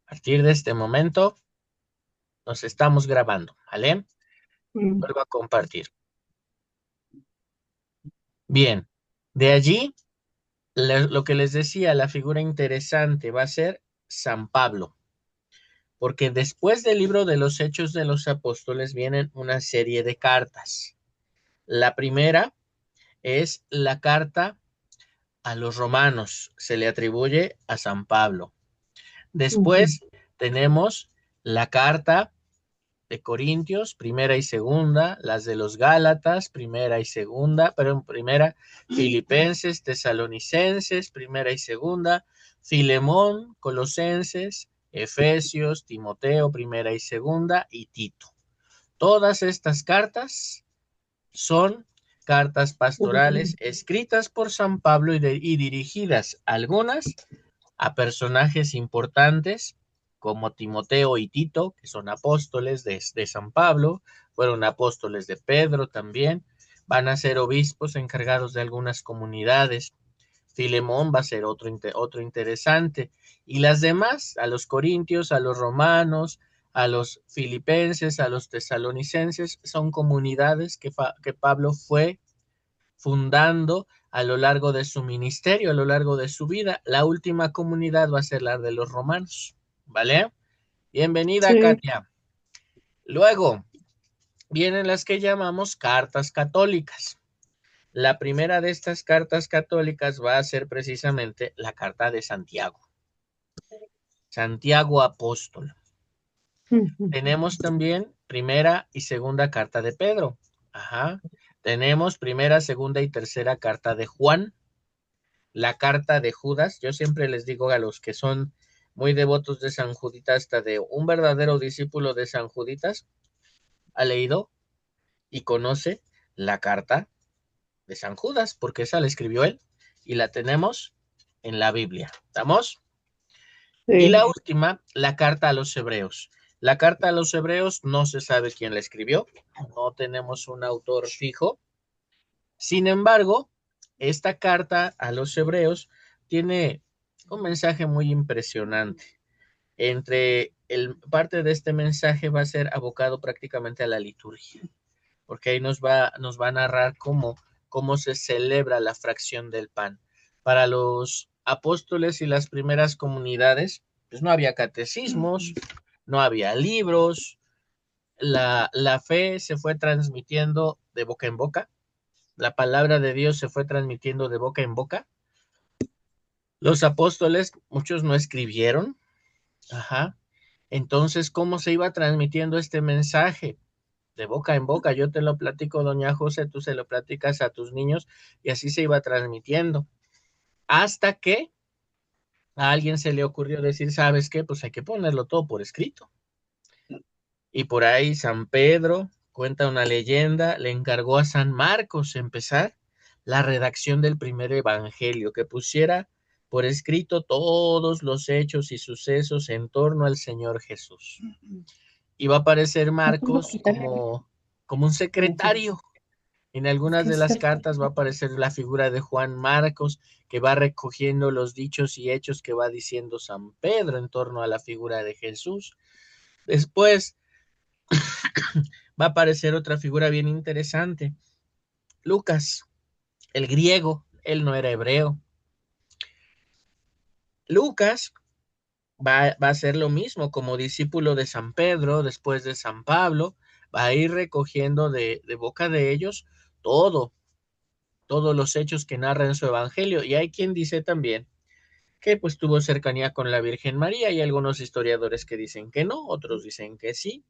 A partir de este momento nos estamos grabando, ¿vale? Mm, Vuelvo a compartir. Bien, de allí, lo que les decía, la figura interesante va a ser San Pablo, porque después del libro de los Hechos de los Apóstoles vienen una serie de cartas. La primera es la carta a los romanos, se le atribuye a San Pablo. ujú, Después tenemos la carta de Corintios, primera y segunda, las de los Gálatas, primera y segunda, pero en primera, Filipenses, Tesalonicenses, primera y segunda, Filemón, Colosenses, Efesios, Timoteo, primera y segunda, y Tito. Todas estas cartas son cartas ujú. pastorales escritas por San Pablo y dirigidas algunas a personajes importantes como Timoteo y Tito, que son apóstoles de San Pablo, fueron apóstoles de Pedro también, van a ser obispos encargados de algunas comunidades. Filemón va a ser otro interesante. Y las demás, a los corintios, a los romanos, a los filipenses, a los tesalonicenses, son comunidades que Pablo fue fundando a lo largo de su ministerio, a lo largo de su vida. La última comunidad va a ser la de los romanos, ¿vale? Bienvenida, Sí, Katia. Luego vienen las que llamamos cartas católicas. La primera de estas cartas católicas va a ser precisamente la carta de Santiago. Santiago Apóstol. ujú, Tenemos también primera y segunda carta de Pedro. Ajá. Tenemos primera, segunda y tercera carta de Juan. La carta de Judas. Yo siempre les digo a los que son muy devotos de San Juditas, hasta de un verdadero discípulo de San Juditas, ha leído y conoce la carta de San Judas, porque esa la escribió él y la tenemos en la Biblia. ¿Estamos? Y sí. la última, la carta a los hebreos. La carta a los hebreos no se sabe quién la escribió, no tenemos un autor fijo. Sin embargo, esta carta a los hebreos tiene un mensaje muy impresionante. Parte de este mensaje va a ser abocado prácticamente a la liturgia, porque ahí nos va a narrar cómo se celebra la fracción del pan. Para los apóstoles y las primeras comunidades, pues no había catecismos, no había libros, la fe se fue transmitiendo de boca en boca, la palabra de Dios se fue transmitiendo de boca en boca. Los apóstoles, muchos no escribieron, ajá. Entonces, ¿cómo se iba transmitiendo este mensaje? De boca en boca. Yo te lo platico, doña José, tú se lo platicas a tus niños y así se iba transmitiendo. Hasta que a alguien se le ocurrió decir, ¿sabes qué? Pues hay que ponerlo todo por escrito. Y por ahí San Pedro, cuenta una leyenda, le encargó a San Marcos empezar la redacción del primer evangelio, que pusiera por escrito todos los hechos y sucesos en torno al Señor Jesús. Y va a aparecer Marcos como un secretario. En algunas de las cartas va a aparecer la figura de Juan Marcos, que va recogiendo los dichos y hechos que va diciendo San Pedro en torno a la figura de Jesús. Después va a aparecer otra figura bien interesante, Lucas, el griego, él no era hebreo. Lucas va a ser lo mismo como discípulo de San Pedro, después de San Pablo, va a ir recogiendo de boca de ellos todo, todos los hechos que narra en su evangelio. Y hay quien dice también que pues tuvo cercanía con la Virgen María, y algunos historiadores que dicen que no, otros dicen que sí.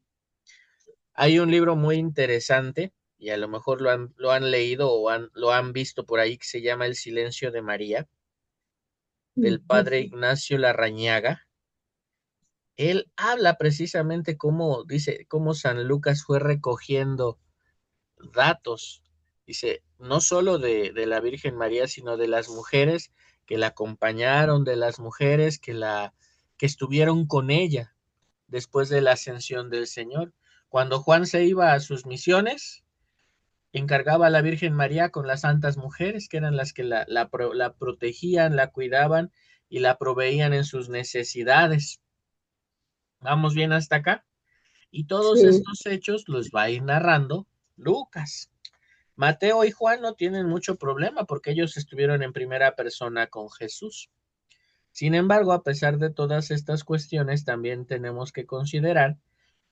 Hay un libro muy interesante, y a lo mejor lo han leído o lo han visto por ahí, que se llama El silencio de María, del Ujú. padre Ignacio Larrañaga. Él habla precisamente cómo, dice, cómo San Lucas fue recogiendo datos, dice, no solo de la Virgen María, sino de las mujeres que la acompañaron, de las mujeres que estuvieron con ella después de la ascensión del Señor. Cuando Juan se iba a sus misiones, encargaba a la Virgen María con las santas mujeres, que eran las que la protegían, la cuidaban y la proveían en sus necesidades. ¿Vamos bien hasta acá? Y todos Sí. estos hechos los va a ir narrando Lucas. Mateo y Juan no tienen mucho problema porque ellos estuvieron en primera persona con Jesús. Sin embargo, a pesar de todas estas cuestiones, también tenemos que considerar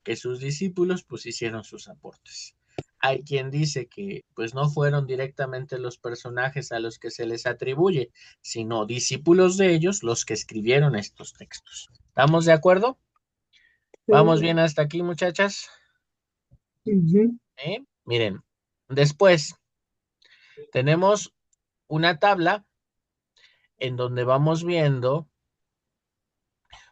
que sus discípulos pues hicieron sus aportes. Hay quien dice que pues no fueron directamente los personajes a los que se les atribuye, sino discípulos de ellos los que escribieron estos textos. ¿Estamos de acuerdo? ¿Vamos Sí. bien hasta aquí, muchachas? Ujú. Miren, después tenemos una tabla en donde vamos viendo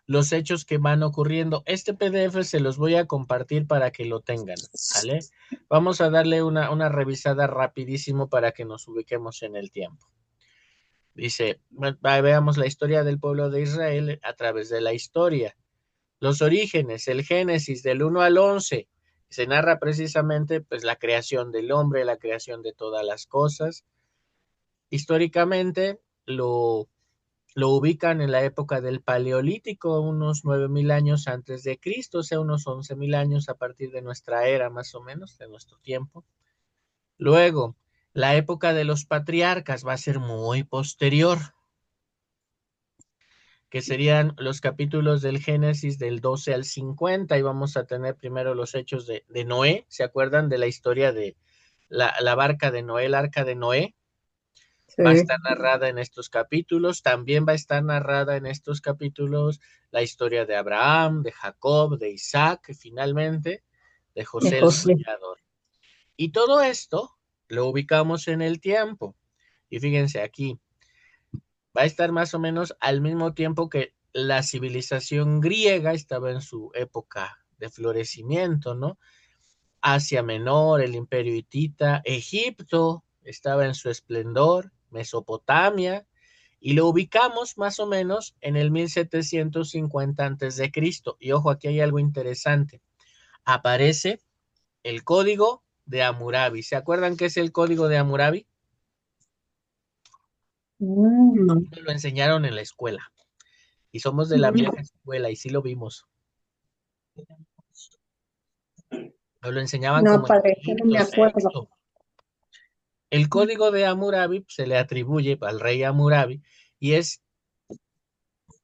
los hechos que van ocurriendo. Este PDF se los voy a compartir para que lo tengan, ¿vale? Vamos a darle una revisada rapidísimo para que nos ubiquemos en el tiempo. Dice, veamos la historia del pueblo de Israel a través de la historia. Los orígenes, el Génesis del 1 al 11, se narra precisamente pues la creación del hombre, la creación de todas las cosas. Históricamente lo ubican en la época del Paleolítico, unos 9.000 años antes de Cristo, o sea, unos 11.000 años a partir de nuestra era, más o menos, de nuestro tiempo. Luego, la época de los patriarcas va a ser muy posterior, que serían los capítulos del Génesis del 12 al 50, y vamos a tener primero los hechos de Noé. ¿Se acuerdan de la historia de la barca de Noé, el arca de Noé? Va a Sí. estar narrada en estos capítulos. También va a estar narrada en estos capítulos la historia de Abraham, de Jacob, de Isaac, y finalmente de De José el José. soñador. Y todo esto lo ubicamos en el tiempo. Y fíjense aquí, va a estar más o menos al mismo tiempo que la civilización griega estaba en su época de florecimiento, ¿no? Asia Menor, el Imperio Hitita, Egipto estaba en su esplendor, Mesopotamia, y lo ubicamos más o menos en el 1750 antes de Cristo. Y ojo, aquí hay algo interesante. Aparece el código de Hammurabi. ¿Se acuerdan qué es el código de Hammurabi? No. Nos lo enseñaron en la escuela y somos de la Mm. vieja escuela y sí lo vimos. Nos lo enseñaban No, como en padre, yo no quinto, me acuerdo. sexto. El código de Hammurabi se le atribuye al rey Hammurabi y es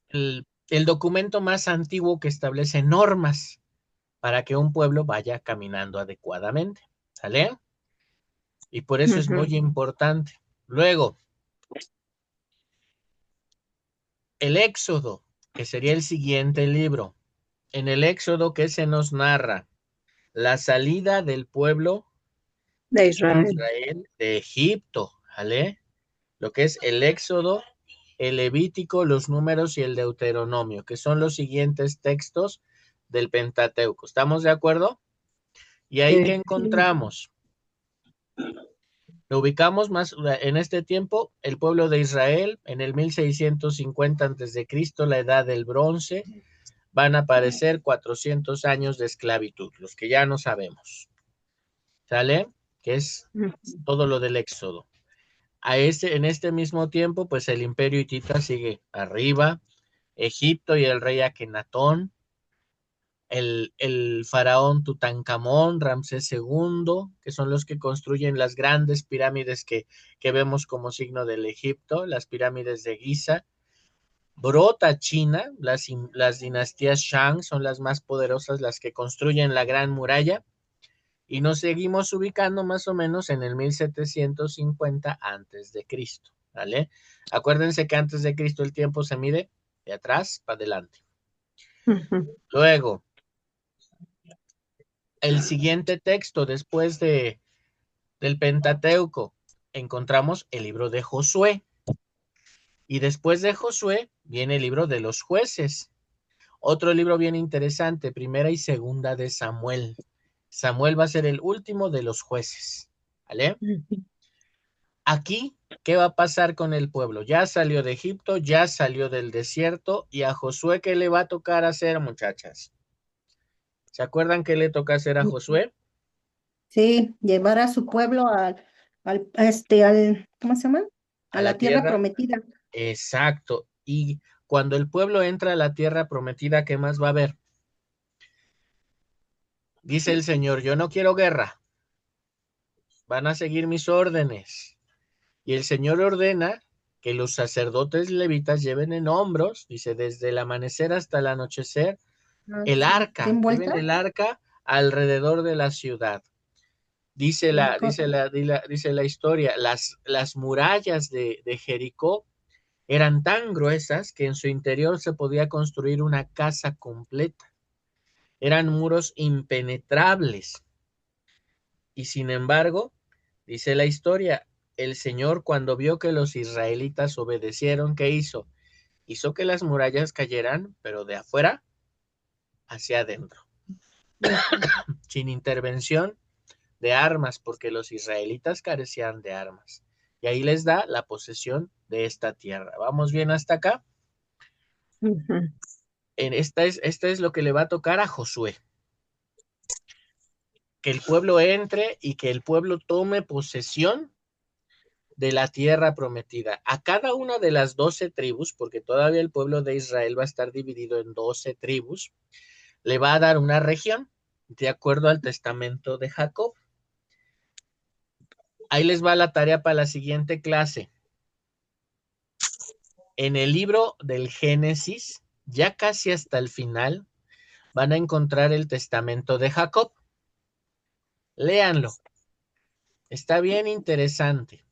el documento más antiguo que establece normas para que un pueblo vaya caminando adecuadamente. ¿Sale? Y por eso es Ujú. muy importante. Luego, el Éxodo, que sería el siguiente libro. En el Éxodo, ¿qué se nos narra? La salida del pueblo De de Israel. Israel de Egipto, ¿vale? Lo que es el Éxodo, el Levítico, los Números y el Deuteronomio, que son los siguientes textos del Pentateuco. ¿Estamos de acuerdo? Y ahí que Sí. encontramos, lo ubicamos más en este tiempo, el pueblo de Israel, en el 1650 a.C., la edad del bronce, van a aparecer 400 años de esclavitud, los que ya no sabemos. ¿Sale? Que es Ujú. todo lo del Éxodo. En este mismo tiempo, pues el imperio hitita sigue arriba, Egipto y el rey Akenatón, el faraón Tutankamón, Ramsés II, que son los que construyen las grandes pirámides que vemos como signo del Egipto, las pirámides de Giza. Brota China, las dinastías Shang son las más poderosas, las que construyen la Gran Muralla, y nos seguimos ubicando más o menos en el 1750 antes de Cristo, ¿vale? Acuérdense que antes de Cristo el tiempo se mide de atrás para adelante. Ujú. Luego, el siguiente texto después del Pentateuco, encontramos el libro de Josué. Y después de Josué viene el libro de los jueces. Otro libro bien interesante, primera y segunda de Samuel. Samuel va a ser el último de los jueces. ¿Vale? Ujú. Aquí, ¿qué va a pasar con el pueblo? Ya salió de Egipto, ya salió del desierto. ¿Y a Josué qué le va a tocar hacer, muchachas? ¿Se acuerdan qué le toca hacer a Josué? Sí, llevar a su pueblo ¿cómo se llama? A A la la tierra tierra. prometida. Exacto. Y cuando el pueblo entra a la tierra prometida, ¿qué más va a haber? Dice el Señor, yo no quiero guerra, van a seguir mis órdenes. Y el Señor ordena que los sacerdotes levitas lleven en hombros, dice, desde el amanecer hasta el anochecer, Ah, el sí. arca, lleven ¿Envuelta? el arca alrededor de la ciudad. Dice la historia, las murallas de Jericó eran tan gruesas que en su interior se podía construir una casa completa. Eran muros impenetrables. Y sin embargo, dice la historia, el Señor cuando vio que los israelitas obedecieron, ¿qué hizo? Hizo que las murallas cayeran, pero de afuera hacia adentro, Ujú. sin intervención de armas, porque los israelitas carecían de armas. Y ahí les da la posesión de esta tierra. ¿Vamos bien hasta acá? Ujú. Esta es lo que le va a tocar a Josué. Que el pueblo entre y que el pueblo tome posesión de la tierra prometida. A cada una de las 12 tribus, porque todavía el pueblo de Israel va a estar dividido en 12 tribus, le va a dar una región de acuerdo al testamento de Jacob. Ahí les va la tarea para la siguiente clase. En el libro del Génesis, ya casi hasta el final, van a encontrar el testamento de Jacob. Léanlo. Está bien interesante.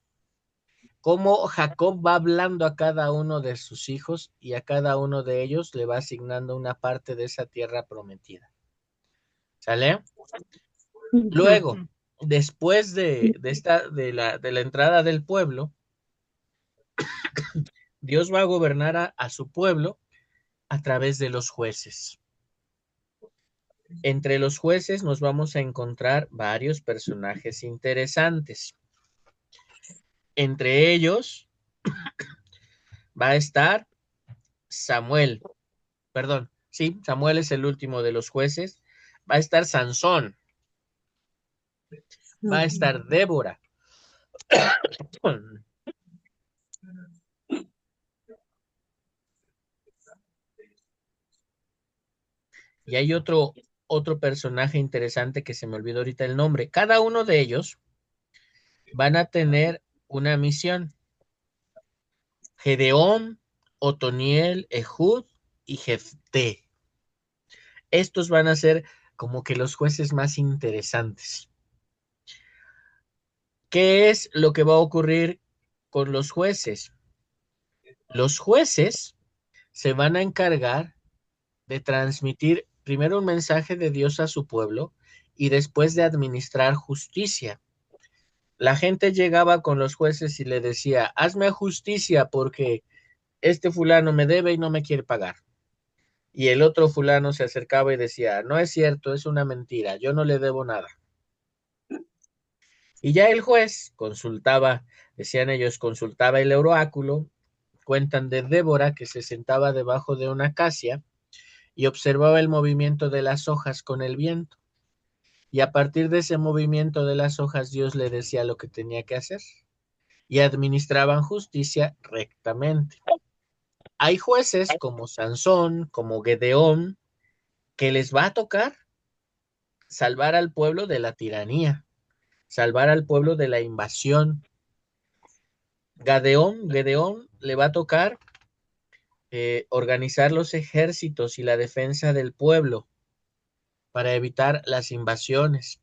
Cómo Jacob va hablando a cada uno de sus hijos y a cada uno de ellos le va asignando una parte de esa tierra prometida. ¿Sale? Ujú. Luego, después de la entrada del pueblo, Dios va a gobernar a su pueblo a través de los jueces. Entre los jueces nos vamos a encontrar varios personajes interesantes. Entre ellos va a estar Samuel, perdón, sí, Samuel es el último de los jueces. Va a estar Sansón, va a estar Débora. Y hay otro personaje interesante que se me olvidó ahorita el nombre. Cada uno de ellos van a tener una misión. Gedeón, Otoniel, Ehud y Jefté. Estos van a ser como que los jueces más interesantes. ¿Qué es lo que va a ocurrir con los jueces? Los jueces se van a encargar de transmitir primero un mensaje de Dios a su pueblo y después de administrar justicia. La gente llegaba con los jueces y le decía, hazme justicia porque este fulano me debe y no me quiere pagar. Y el otro fulano se acercaba y decía, no es cierto, es una mentira, yo no le debo nada. Y ya el juez consultaba, decían ellos, consultaba el oráculo, cuentan de Débora que se sentaba debajo de una acacia y observaba el movimiento de las hojas con el viento. Y a partir de ese movimiento de las hojas, Dios le decía lo que tenía que hacer y administraban justicia rectamente. Hay jueces como Sansón, como Gedeón, que les va a tocar salvar al pueblo de la tiranía, salvar al pueblo de la invasión. Gedeón le va a tocar organizar los ejércitos y la defensa del pueblo para evitar las invasiones.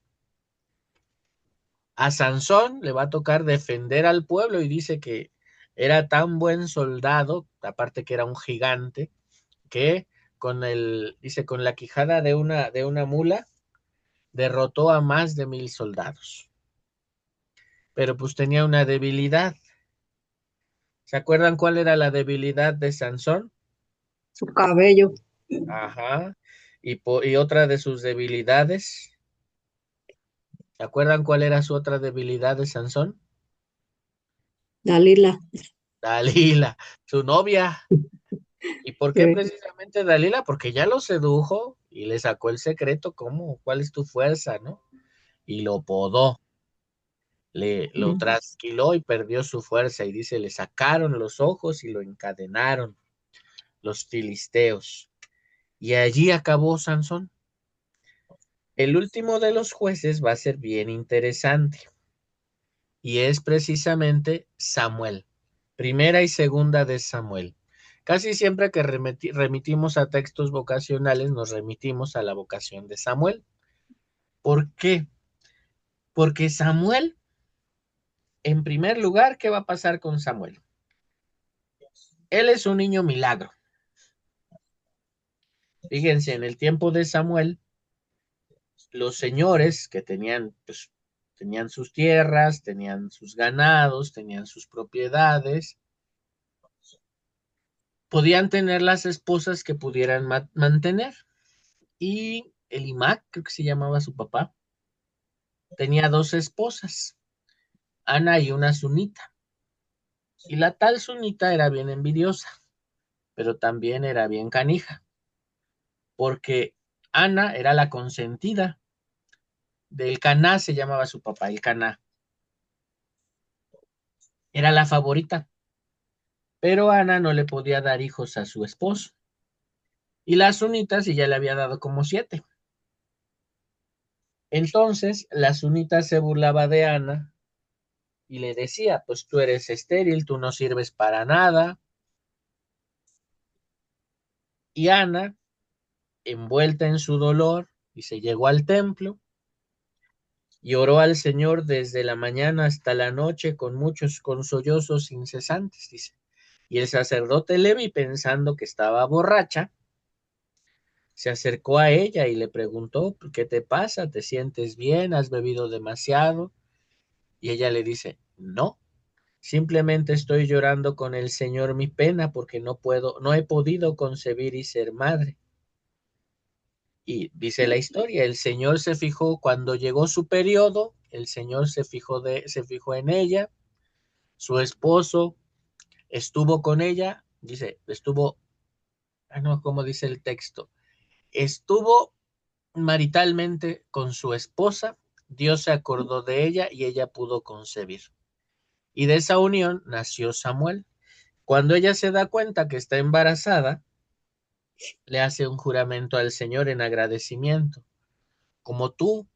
A Sansón le va a tocar defender al pueblo y dice que era tan buen soldado, aparte que era un gigante, que dice, con la quijada de una mula derrotó a más de 1000 soldados. Pero pues tenía una debilidad. ¿Se acuerdan cuál era la debilidad de Sansón? Su cabello. Ajá. Y otra de sus debilidades, ¿se acuerdan cuál era su otra debilidad de Sansón? Dalila. Dalila, su novia. ¿Y por qué Sí. precisamente Dalila? Porque ya lo sedujo y le sacó el secreto, ¿cuál es tu fuerza, no? Y lo podó, lo Mm. trasquiló y perdió su fuerza. Y dice, le sacaron los ojos y lo encadenaron los filisteos. Y allí acabó Sansón. El último de los jueces va a ser bien interesante y es precisamente Samuel. Primera y segunda de Samuel. Casi siempre que remitimos a textos vocacionales nos remitimos a la vocación de Samuel. ¿Por qué? Porque Samuel, en primer lugar, ¿qué va a pasar con Samuel? Él es un niño milagro. Fíjense, en el tiempo de Samuel, los señores que tenían, pues, tenían sus tierras, tenían sus ganados, tenían sus propiedades, podían tener las esposas que pudieran mantener. Y Elimac, creo que se llamaba su papá, tenía dos esposas, Ana y una sunita. Y la tal sunita era bien envidiosa, pero también era bien canija, porque Ana era la consentida del Caná, se llamaba su papá, el Caná. Era la favorita, pero Ana no le podía dar hijos a su esposo. Y la sunita sí ya le había dado como 7. Entonces la sunita se burlaba de Ana y le decía, pues tú eres estéril, tú no sirves para nada. Y Ana, envuelta en su dolor, y se llegó al templo y oró al Señor desde la mañana hasta la noche con sollozos incesantes, dice. Y el sacerdote Levi, pensando que estaba borracha, se acercó a ella y le preguntó, ¿qué te pasa? ¿Te sientes bien? ¿Has bebido demasiado? Y ella le dice, no, simplemente estoy llorando con el Señor mi pena porque no he podido concebir y ser madre. Y dice la historia, el Señor se fijó cuando llegó su periodo, el Señor se fijó en ella, su esposo estuvo con ella, dice, no, como dice el texto, estuvo maritalmente con su esposa, Dios se acordó de ella y ella pudo concebir. Y de esa unión nació Samuel. Cuando ella se da cuenta que está embarazada, le hace un juramento al Señor en agradecimiento. Como tú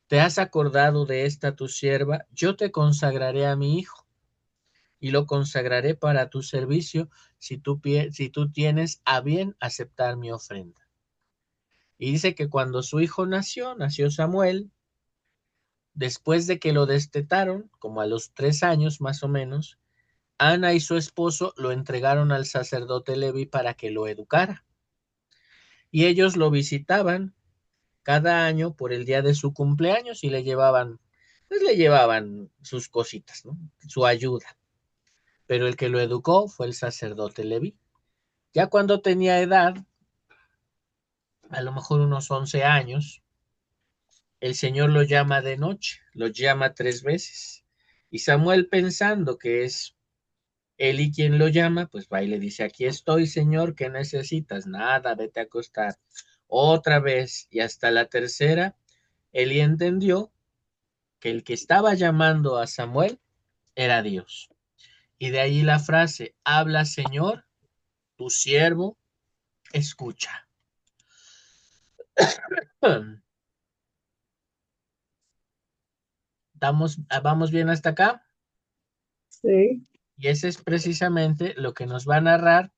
te has acordado de esta tu sierva, yo te consagraré a mi hijo y lo consagraré para tu servicio si tú tienes a bien aceptar mi ofrenda. Y dice que cuando su hijo nació Samuel, después de que lo destetaron, como a los 3 años más o menos, Ana y su esposo lo entregaron al sacerdote Levi para que lo educara. Y ellos lo visitaban cada año por el día de su cumpleaños y pues le llevaban sus cositas, ¿no? Su ayuda. Pero el que lo educó fue el sacerdote Leví. Ya cuando tenía edad, a lo mejor unos 11 años, el Señor lo llama de noche, lo llama 3 veces. Y Samuel, pensando que es Eli quien lo llama, pues va y le dice, aquí estoy, Señor, ¿qué necesitas? Nada, vete a acostar. Otra vez, y hasta la tercera, Eli entendió que el que estaba llamando a Samuel era Dios. Y de ahí la frase, habla, Señor, tu siervo escucha. Vamos bien hasta acá. Sí, Y ese es precisamente lo que nos va a narrar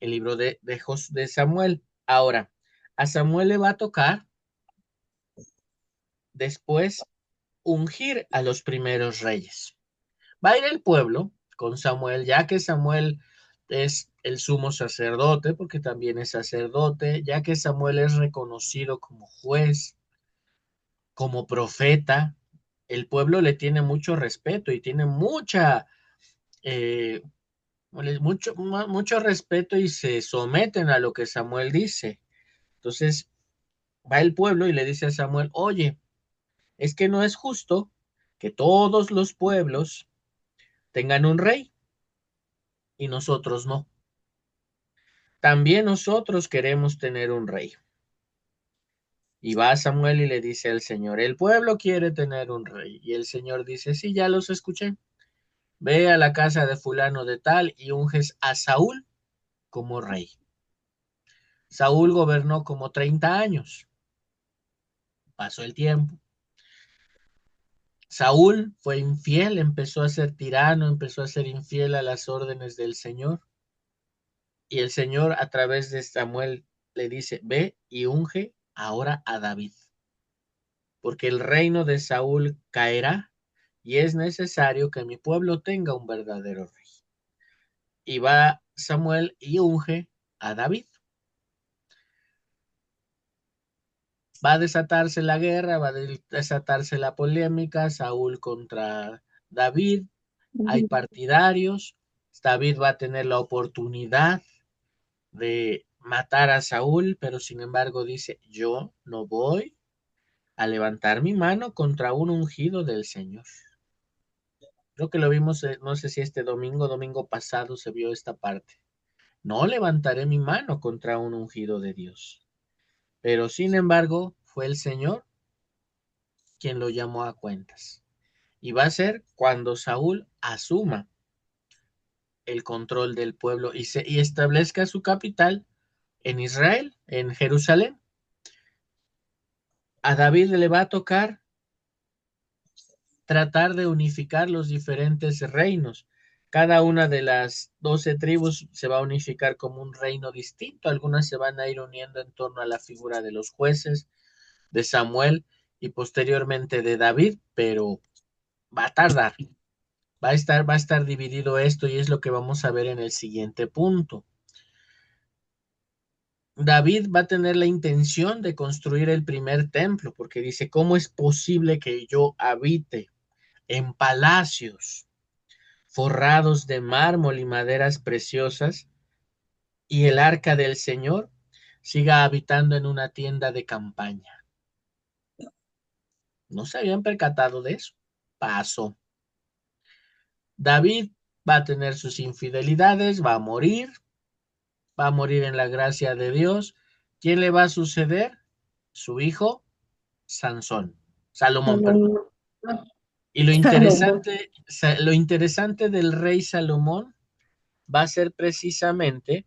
el libro de Samuel. Ahora, a Samuel le va a tocar después ungir a los primeros reyes. Va a ir el pueblo con Samuel, ya que Samuel es el sumo sacerdote, porque también es sacerdote, ya que Samuel es reconocido como juez, como profeta, el pueblo le tiene mucho respeto y tiene eh, mucho respeto y se someten a lo que Samuel dice. Entonces va el pueblo y le dice a Samuel, oye, es que no es justo que todos los pueblos tengan un rey y nosotros no. También nosotros queremos tener un rey. Y va Samuel y le dice al Señor, el pueblo quiere tener un rey. Y el Señor dice, sí, ya los escuché. Ve a la casa de fulano de tal y unges a Saúl como rey. Saúl gobernó como 30 años. Pasó el tiempo. Saúl fue infiel, empezó a ser tirano, empezó a ser infiel a las órdenes del Señor. Y el Señor a través de Samuel le dice, ve y unge ahora a David, porque el reino de Saúl caerá y es necesario que mi pueblo tenga un verdadero rey. Y va Samuel y unge a David. Va a desatarse la guerra, va a desatarse la polémica, Saúl contra David, hay partidarios, David va a tener la oportunidad de matar a Saúl, pero sin embargo dice, yo no voy a levantar mi mano contra un ungido del Señor. Creo que lo vimos, no sé si este domingo, domingo pasado se vio esta parte. No levantaré mi mano contra un ungido de Dios. Pero sin embargo, fue el Señor quien lo llamó a cuentas. Y va a ser cuando Saúl asuma el control del pueblo y establezca su capital en Israel, en Jerusalén. A David le va a tocar tratar de unificar los diferentes reinos. Cada una de las 12 tribus se va a unificar como un reino distinto. Algunas se van a ir uniendo en torno a la figura de los jueces, de Samuel y posteriormente de David, pero va a tardar. Va a estar dividido esto y es lo que vamos a ver en el siguiente punto. David va a tener la intención de construir el primer templo, porque dice, ¿cómo es posible que yo habite en palacios forrados de mármol y maderas preciosas y el arca del Señor siga habitando en una tienda de campaña? No se habían percatado de eso. Pasó. David va a tener sus infidelidades, va a morir en la gracia de Dios. ¿Quién le va a suceder? Su hijo Sansón, Salomón, perdón. Salomón. Y Salomón. lo interesante del rey Salomón va a ser precisamente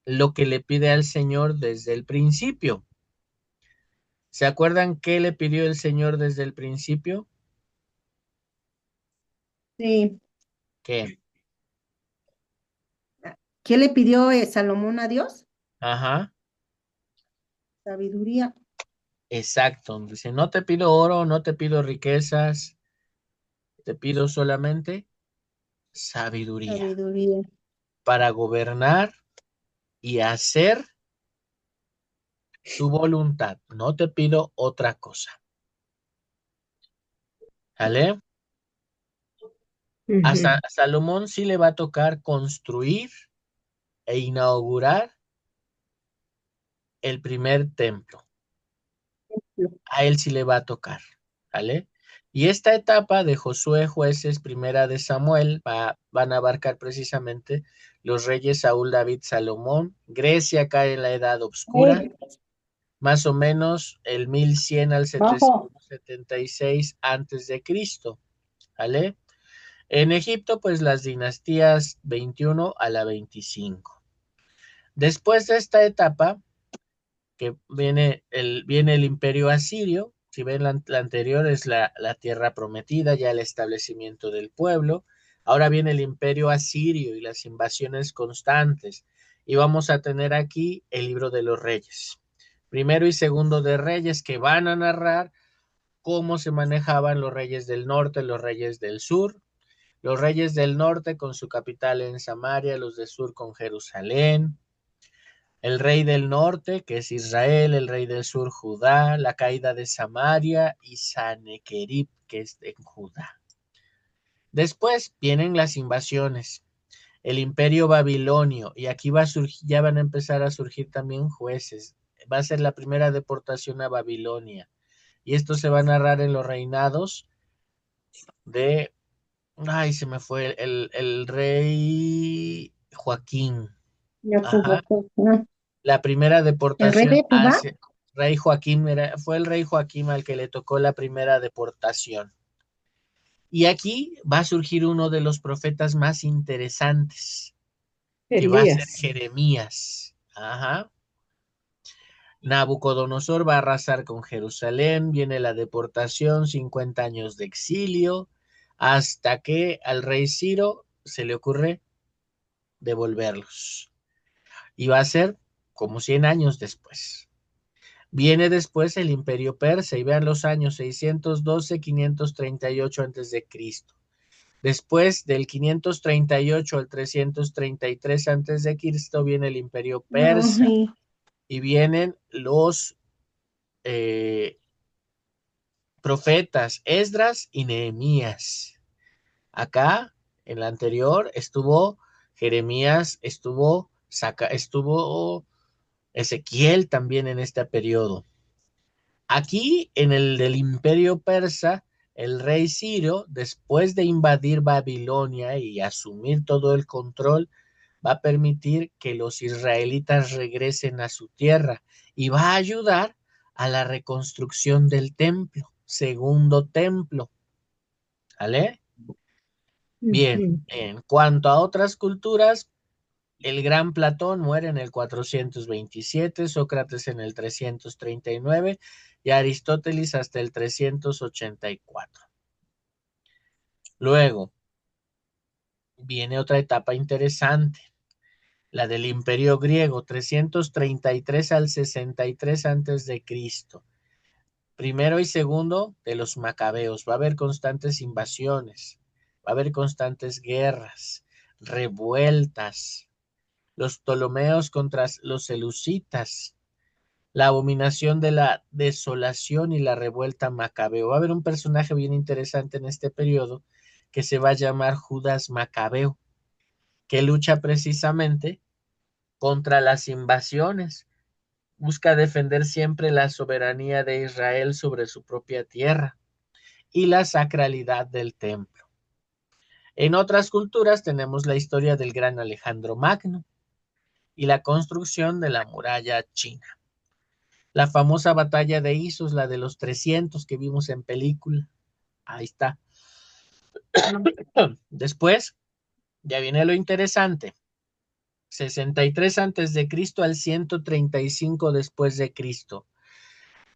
lo que le pide al Señor desde el principio. ¿Se acuerdan qué le pidió el Señor desde el principio? Sí. ¿Qué? ¿Qué le pidió Salomón a Dios? Ajá, Sabiduría. exacto. Dice, no te pido oro, no te pido riquezas, te pido solamente sabiduría Sabiduría. para gobernar y hacer tu voluntad. No te pido otra cosa. ¿Vale? Ujú. A Salomón sí le va a tocar construir e inaugurar el primer templo. A él sí le va a tocar, ¿vale? Y esta etapa de Josué, jueces, primera de Samuel, van a abarcar precisamente los reyes Saúl, David, Salomón. Grecia cae en la Edad Oscura, más o menos el 1100 al Bajo. 776 antes de Cristo, ¿vale? En Egipto, pues las dinastías 21 a la 25. Después de esta etapa, que viene el imperio asirio. Si ven la anterior es la tierra prometida, ya el establecimiento del pueblo. Ahora viene el imperio asirio y las invasiones constantes. Y vamos a tener aquí el libro de los reyes. Primero y segundo de reyes, que van a narrar cómo se manejaban los reyes del norte, los reyes del sur. Los reyes del norte con su capital en Samaria, los del sur con Jerusalén, el rey del norte, que es Israel, el rey del sur, Judá, la caída de Samaria y Sanequerib, que es en Judá. Después vienen las invasiones, el imperio babilonio, y aquí ya van a empezar a surgir también jueces. Va a ser la primera deportación a Babilonia. Y esto se va a narrar en los reinados de, ay, se me fue, el rey Joaquín. Ajá. La primera ¿El rey deportación de Judá? hacia Rey Joaquín, fue el rey Joaquín al que le tocó la primera deportación. Y aquí va a surgir uno de los profetas más interesantes, que va a ser Elías. Jeremías. Ajá. Nabucodonosor va a arrasar con Jerusalén, viene la deportación, 50 años de exilio, hasta que al rey Ciro se le ocurre devolverlos. Y va a ser como 100 años después. Viene después el Imperio Persa y vean los años 612-538 a.C. Después del 538 al 333 a.C. viene el Imperio Persa Ay, y vienen los profetas Esdras y Nehemías. Acá, en la anterior, estuvo Jeremías, estuvo Ezequiel también en este periodo. Aquí, en el del Imperio Persa, el rey Ciro, después de invadir Babilonia y asumir todo el control, va a permitir que los israelitas regresen a su tierra y va a ayudar a la reconstrucción del templo, segundo templo. ¿Vale? Bien, ujú. en cuanto a otras culturas, el gran Platón muere en el 427, Sócrates en el 339 y Aristóteles hasta el 384. Luego viene otra etapa interesante, la del Imperio Griego, 333 al 63 antes de Cristo. Primero y segundo de los macabeos. Va a haber constantes invasiones, va a haber constantes guerras, revueltas. Los Ptolomeos contra los Seleucitas, la abominación de la desolación y la revuelta macabeo. Va a haber un personaje bien interesante en este periodo que se va a llamar Judas Macabeo, que lucha precisamente contra las invasiones. Busca defender siempre la soberanía de Israel sobre su propia tierra y la sacralidad del templo. En otras culturas tenemos la historia del gran Alejandro Magno y la construcción de la muralla china. La famosa batalla de Isos, la de los 300 que vimos en película. Ahí está. Después, ya viene lo interesante. 63 antes de Cristo al 135 después de Cristo.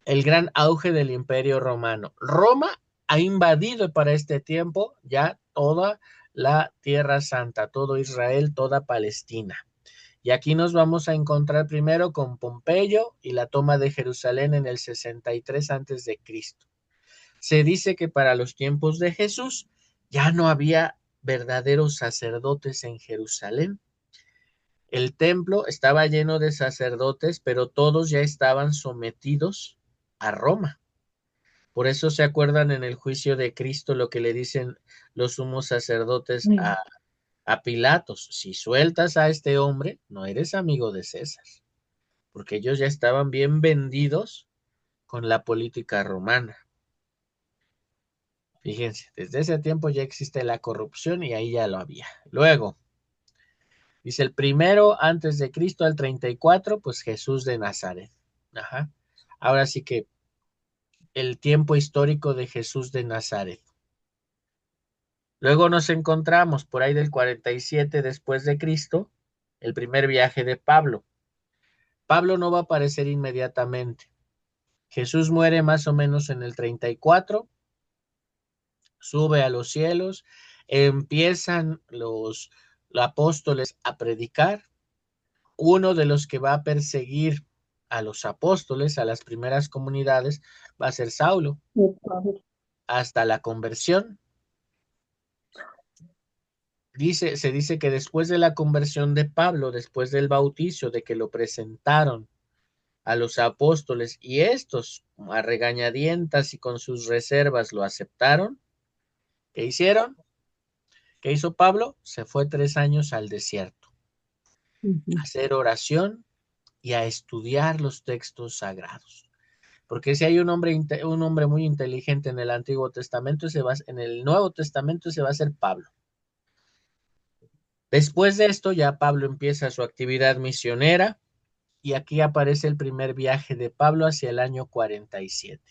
El gran auge del Imperio Romano. Roma ha invadido para este tiempo ya toda la Tierra Santa, todo Israel, toda Palestina. Y aquí nos vamos a encontrar primero con Pompeyo y la toma de Jerusalén en el 63 antes de Cristo. Se dice que para los tiempos de Jesús ya no había verdaderos sacerdotes en Jerusalén. El templo estaba lleno de sacerdotes, pero todos ya estaban sometidos a Roma. Por eso se acuerdan en el juicio de Cristo lo que le dicen los sumos sacerdotes Ay, a Pilatos: si sueltas a este hombre, no eres amigo de César, porque ellos ya estaban bien vendidos con la política romana. Fíjense, desde ese tiempo ya existe la corrupción y ahí ya lo había. Luego, dice el primero antes de Cristo al 34, pues Jesús de Nazaret. Ajá. Ahora sí que el tiempo histórico de Jesús de Nazaret. Luego nos encontramos por ahí del 47 después de Cristo, el primer viaje de Pablo. Pablo no va a aparecer inmediatamente. Jesús muere más o menos en el 34, sube a los cielos, empiezan los apóstoles a predicar. Uno de los que va a perseguir a los apóstoles, a las primeras comunidades, va a ser Saulo, mi padre. hasta la conversión. Se dice que después de la conversión de Pablo, después del bautizo, de que lo presentaron a los apóstoles y estos, a regañadientas y con sus reservas, lo aceptaron, ¿qué hicieron? ¿Qué hizo Pablo? Se fue 3 años al desierto Ujú. a hacer oración y a estudiar los textos sagrados. Porque si hay un hombre muy inteligente en el Antiguo Testamento, en el Nuevo Testamento se va a ser Pablo. Después de esto ya Pablo empieza su actividad misionera y aquí aparece el primer viaje de Pablo hacia el año 47.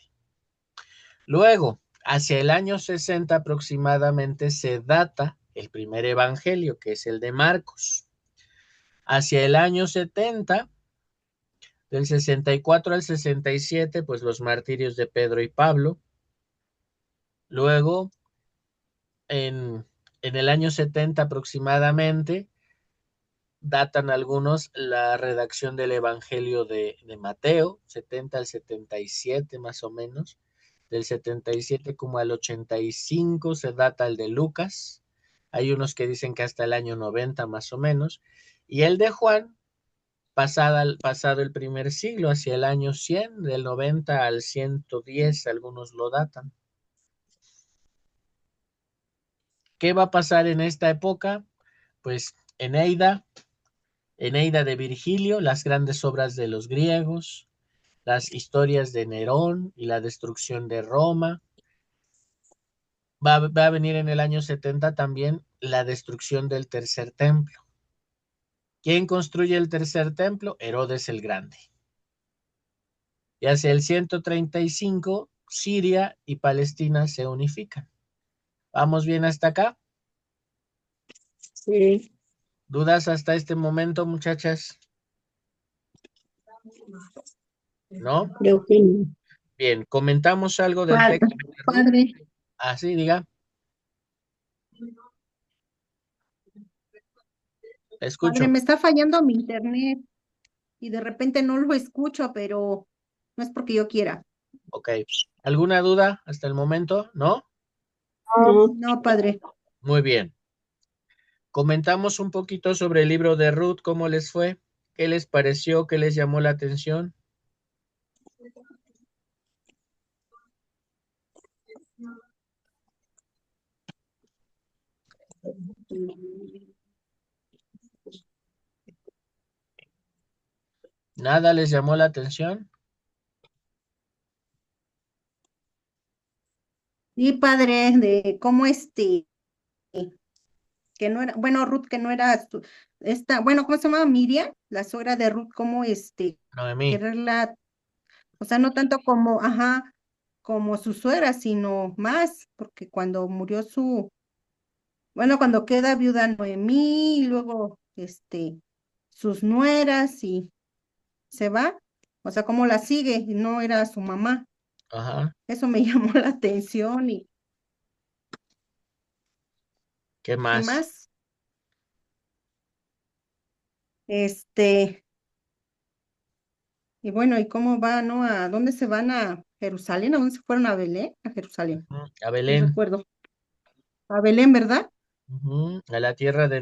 Luego, hacia el año 60 aproximadamente, se data el primer evangelio, que es el de Marcos. Hacia el año 70 Del 64 al 67, pues los martirios de Pedro y Pablo. Luego, en el año 70 aproximadamente, datan algunos la redacción del Evangelio de Mateo, 70 al 77 más o menos. Del 77 como al 85 se data el de Lucas. Hay unos que dicen que hasta el año 90 más o menos. Y el de Juan, pasado el primer siglo, hacia el año 100, del 90 al 110, algunos lo datan. ¿Qué va a pasar en esta época? Pues Eneida de Virgilio, las grandes obras de los griegos, las historias de Nerón y la destrucción de Roma. Va a venir en el año 70 también la destrucción del tercer templo. ¿Quién construye el tercer templo? Herodes el Grande. Y hacia el 135, Siria y Palestina se unifican. ¿Vamos bien hasta acá? Sí. ¿Dudas hasta este momento, muchachas? ¿No? Creo que no. Bien, comentamos algo del texto de Ruth. Padre, Así, diga, padre, escucho. me está fallando mi internet y de repente no lo escucho, pero no es porque yo quiera. Ok. ¿Alguna duda hasta el momento? ¿No? No, no, padre. Muy bien. Comentamos un poquito sobre el libro de Ruth, ¿cómo les fue? ¿Qué les pareció? ¿Qué les llamó la atención? ¿Nada les llamó la atención? Y padre, de cómo que no era, bueno, Ruth, que no era esta, bueno, ¿cómo se llama? Miriam, la suegra de Ruth, cómo Noemí. quererla, o sea, no tanto como, ajá, como su suegra, sino más, porque cuando murió bueno, cuando queda viuda Noemí, y luego, sus nueras y se va, o sea, cómo la sigue, y no era su mamá. Ajá. Eso me llamó la atención ¿Qué y más? más, este, y bueno, ¿y cómo va, no? ¿A dónde se van? ¿A Jerusalén? ¿A dónde se fueron? ¿A Belén? A Jerusalén, A no Belén. recuerdo. A Belén, ¿verdad? A la tierra de